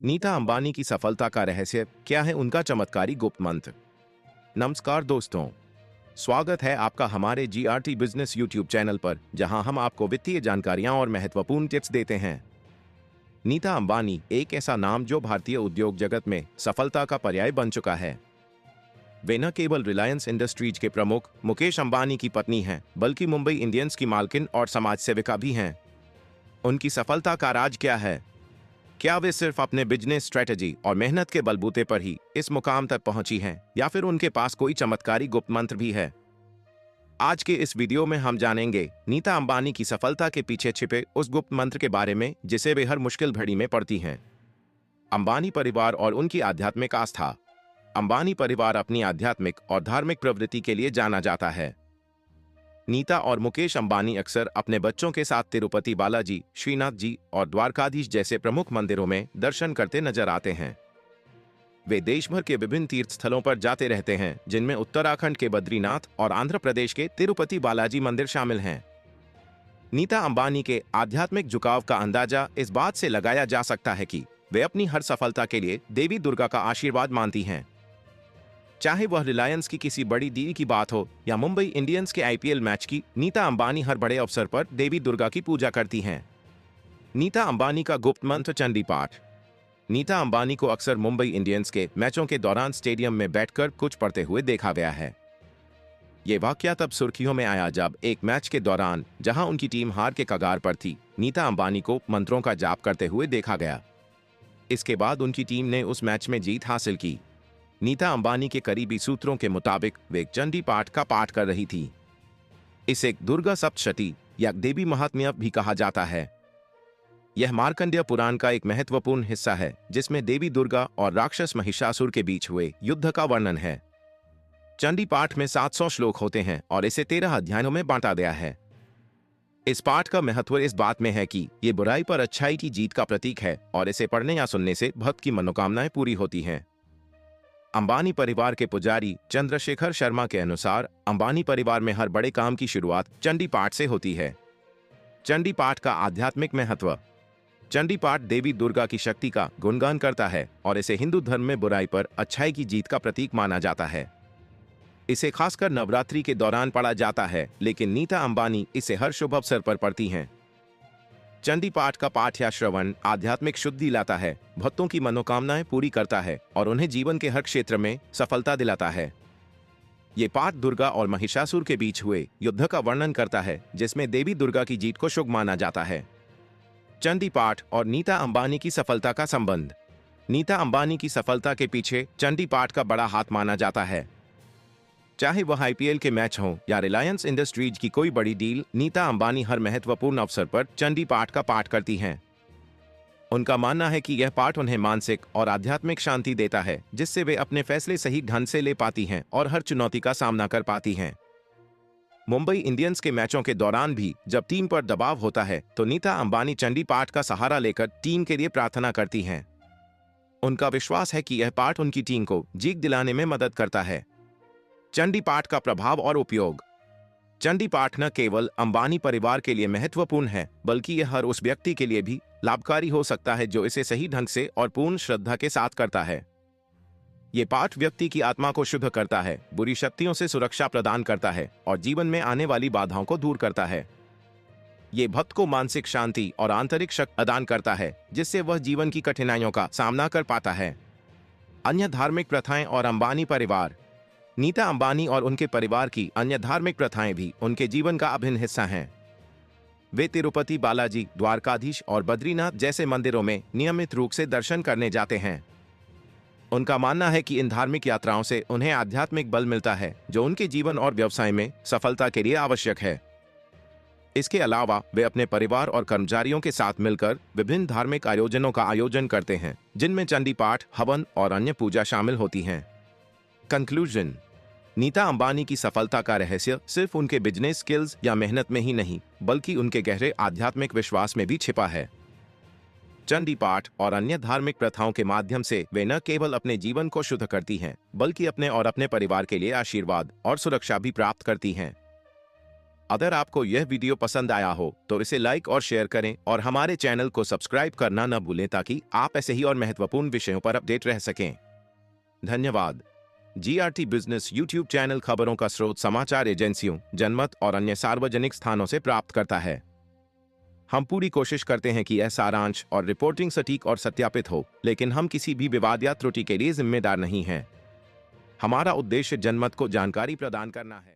नीता अंबानी की सफलता का रहस्य क्या है, उनका चमत्कारी गुप्त मंत्र। नमस्कार दोस्तों, स्वागत है आपका हमारे जीआरटी बिजनेस यूट्यूब चैनल पर, जहां हम आपको वित्तीय जानकारियां और महत्वपूर्ण टिप्स देते हैं। नीता अंबानी एक ऐसा नाम जो भारतीय उद्योग जगत में सफलता का पर्याय बन चुका है। वे न केवल रिलायंस इंडस्ट्रीज के प्रमुख मुकेश अंबानी की पत्नी हैं, बल्कि मुंबई इंडियंस की मालकिन और समाज सेविका भी हैं। उनकी सफलता का राज क्या है? क्या वे सिर्फ अपने बिजनेस स्ट्रेटजी और मेहनत के बलबूते पर ही इस मुकाम तक पहुंची हैं, या फिर उनके पास कोई चमत्कारी गुप्त मंत्र भी है? आज के इस वीडियो में हम जानेंगे नीता अंबानी की सफलता के पीछे छिपे उस गुप्त मंत्र के बारे में जिसे वे हर मुश्किल घड़ी में पढ़ती हैं। अंबानी परिवार और उनकी आध्यात्मिक आस्था। अंबानी परिवार अपनी आध्यात्मिक और धार्मिक प्रवृत्ति के लिए जाना जाता है। नीता और मुकेश अंबानी अक्सर अपने बच्चों के साथ तिरुपति बालाजी, श्रीनाथ जी और द्वारकाधीश जैसे प्रमुख मंदिरों में दर्शन करते नजर आते हैं। वे देश भर के विभिन्न तीर्थ स्थलों पर जाते रहते हैं, जिनमें उत्तराखंड के बद्रीनाथ और आंध्र प्रदेश के तिरुपति बालाजी मंदिर शामिल हैं। नीता अंबानी के आध्यात्मिक झुकाव का अंदाजा इस बात से लगाया जा सकता है कि वे अपनी हर सफलता के लिए देवी दुर्गा का आशीर्वाद मानती हैं। चाहे वह रिलायंस की किसी बड़ी डील की बात हो या मुंबई इंडियंस के आईपीएल मैच की, नीता अंबानी हर बड़े अवसर पर देवी दुर्गा की पूजा करती हैं। नीता अंबानी का गुप्त मंत्र चंडी पाठ। नीता अंबानी को अक्सर मुंबई इंडियंस के मैचों के दौरान स्टेडियम में बैठकर कुछ पढ़ते हुए देखा गया है। ये वाकया तब सुर्खियों में आया जब एक मैच के दौरान, जहां उनकी टीम हार के कगार पर थी, नीता अंबानी को मंत्रों का जाप करते हुए देखा गया। इसके बाद उनकी टीम ने उस मैच में जीत हासिल की। नीता अंबानी के करीबी सूत्रों के मुताबिक वे चंडी पाठ का पाठ कर रही थी। इसे दुर्गा सप्तशती या देवी महात्म्य भी कहा जाता है। यह मार्कंडेय पुराण का एक महत्वपूर्ण हिस्सा है, जिसमें देवी दुर्गा और राक्षस महिषासुर के बीच हुए युद्ध का वर्णन है। चंडी पाठ में 700 श्लोक होते हैं और इसे 13 अध्यायों में बांटा गया है। इस पाठ का महत्व इस बात में है कि ये बुराई पर अच्छाई की जीत का प्रतीक है और इसे पढ़ने या सुनने से भक्त की मनोकामनाएं पूरी होती हैं। अंबानी परिवार के पुजारी चंद्रशेखर शर्मा के अनुसार अंबानी परिवार में हर बड़े काम की शुरुआत चंडी पाठ से होती है। चंडी पाठ का आध्यात्मिक महत्व। चंडी पाठ देवी दुर्गा की शक्ति का गुणगान करता है और इसे हिंदू धर्म में बुराई पर अच्छाई की जीत का प्रतीक माना जाता है। इसे खासकर नवरात्रि के दौरान पढ़ा जाता है, लेकिन नीता अंबानी इसे हर शुभ अवसर पर पढ़ती हैं। चंडी पाठ का पाठ या श्रवण आध्यात्मिक शुद्धि लाता है, भक्तों की मनोकामनाएं पूरी करता है और उन्हें जीवन के हर क्षेत्र में सफलता दिलाता है। ये पाठ दुर्गा और महिषासुर के बीच हुए युद्ध का वर्णन करता है, जिसमें देवी दुर्गा की जीत को शुभ माना जाता है। चंडी पाठ और नीता अंबानी की सफलता का संबंध। नीता अंबानी की सफलता के पीछे चंडी पाठ का बड़ा हाथ माना जाता है। चाहे वह आईपीएल के मैच हों या रिलायंस इंडस्ट्रीज की कोई बड़ी डील, नीता अंबानी हर महत्वपूर्ण अवसर पर चंडी पाठ का पाठ करती हैं। उनका मानना है कि यह पाठ उन्हें मानसिक और आध्यात्मिक शांति देता है, जिससे वे अपने फैसले सही ढंग से ले पाती हैं और हर चुनौती का सामना कर पाती हैं। मुंबई इंडियंस के मैचों के दौरान भी जब टीम पर दबाव होता है, तो नीता अंबानी चंडी पाठ का सहारा लेकर टीम के लिए प्रार्थना करती हैं। उनका विश्वास है कि यह पाठ उनकी टीम को जीत दिलाने में मदद करता है। चंडी पाठ का प्रभाव और उपयोग। चंडी पाठ न केवल अंबानी परिवार के लिए महत्वपूर्ण है, बल्कि यह हर उस व्यक्ति के लिए भी लाभकारी हो सकता है जो इसे सही ढंग से और पूर्ण श्रद्धा के साथ करता है। ये पाठ व्यक्ति की आत्मा को शुद्ध करता है, बुरी शक्तियों से सुरक्षा प्रदान करता है और जीवन में आने वाली बाधाओं को दूर करता है। ये भक्त को मानसिक शांति और आंतरिक शक्ति प्रदान करता है, जिससे वह जीवन की कठिनाइयों का सामना कर पाता है। अन्य धार्मिक प्रथाएं और अंबानी परिवार। नीता अंबानी और उनके परिवार की अन्य धार्मिक प्रथाएं भी उनके जीवन का अभिन्न हिस्सा हैं। वे तिरुपति बालाजी, द्वारकाधीश और बद्रीनाथ जैसे मंदिरों में नियमित रूप से दर्शन करने जाते हैं। उनका मानना है कि इन धार्मिक यात्राओं से उन्हें आध्यात्मिक बल मिलता है, जो उनके जीवन और व्यवसाय में सफलता के लिए आवश्यक है। इसके अलावा वे अपने परिवार और कर्मचारियों के साथ मिलकर विभिन्न धार्मिक आयोजनों का आयोजन करते हैं, जिनमें चंडी पाठ, हवन और अन्य पूजा शामिल होती हैं। कंक्लूजन। नीता अंबानी की सफलता का रहस्य सिर्फ उनके बिजनेस स्किल्स या मेहनत में ही नहीं, बल्कि उनके गहरे आध्यात्मिक विश्वास में भी छिपा है। चंडी पाठ और अन्य धार्मिक प्रथाओं के माध्यम से वे न केवल अपने जीवन को शुद्ध करती हैं, बल्कि अपने और अपने परिवार के लिए आशीर्वाद और सुरक्षा भी प्राप्त करती हैं। अगर आपको यह वीडियो पसंद आया हो तो इसे लाइक और शेयर करें और हमारे चैनल को सब्सक्राइब करना न भूलें ताकि आप ऐसे ही और महत्वपूर्ण विषयों पर अपडेट रह सकें। धन्यवाद। जीआरटी बिजनेस यूट्यूब चैनल खबरों का स्रोत समाचार एजेंसियों, जनमत और अन्य सार्वजनिक स्थानों से प्राप्त करता है। हम पूरी कोशिश करते हैं कि यह सारांश और रिपोर्टिंग सटीक और सत्यापित हो, लेकिन हम किसी भी विवाद या त्रुटि के लिए जिम्मेदार नहीं हैं। हमारा उद्देश्य जनमत को जानकारी प्रदान करना है।